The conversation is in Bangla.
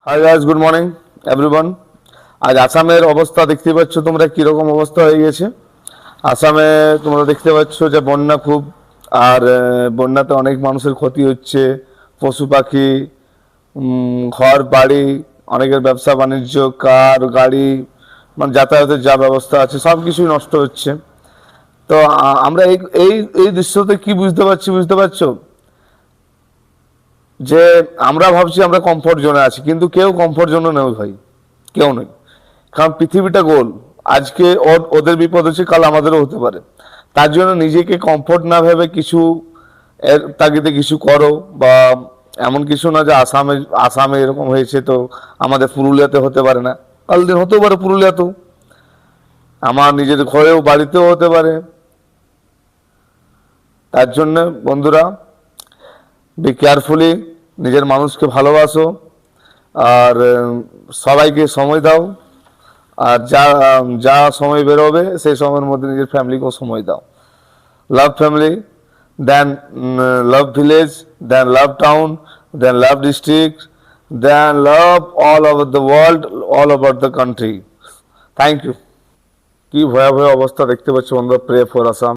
Hi guys, good morning everyone. আজ আসামের অবস্থা দেখতে পাচ্ছ তোমরা কীরকম অবস্থা হয়ে গেছে। আসামে তোমরা দেখতে পাচ্ছ যে বন্যা খুব, আর বন্যাতে অনেক মানুষের ক্ষতি হচ্ছে, পশু পাখি, ঘর বাড়ি, অনেকের ব্যবসা বাণিজ্য, কার গাড়ি, মানে যাতায়াতের যা ব্যবস্থা আছে সব কিছুই নষ্ট হচ্ছে। তো আমরা এই এই এই দৃশ্যতে কি বুঝতে পারছো যে আমরা ভাবছি আমরা কমফোর্ট জোনে আছি, কিন্তু কেউ কমফোর্ট জোনে নেই ভাই, কেউ নেই। কারণ পৃথিবীটা গোল, আজকে ওদের বিপদ হচ্ছে, কাল আমাদেরও হতে পারে। তার জন্য নিজেকে কমফোর্ট না ভেবে কিছু এর তাগিদে কিছু করো, বা এমন কিছু না যে আসামে আসামে এরকম হয়েছে তো আমাদের পুরুলিয়াতে হতে পারে না, কাল দিন হতেও পারে পুরুলিয়াতেও, আমার নিজের ঘরেও বাড়িতেও হতে পারে। তার জন্য বন্ধুরা, বি কেয়ারফুলি, নিজের মানুষকে ভালোবাসো, আর সবাইকে সময় দাও, আর যা যা সময় বেরোবে সেই সময়ের মধ্যে নিজের ফ্যামিলিকেও সময় দাও। Love family, then love village, then love town, then love district, then love all over the world, all over the country. Thank you. কি ভয়াবহ অবস্থা দেখতে পাচ্ছ বন্ধুরা, প্রে ফর আসাম।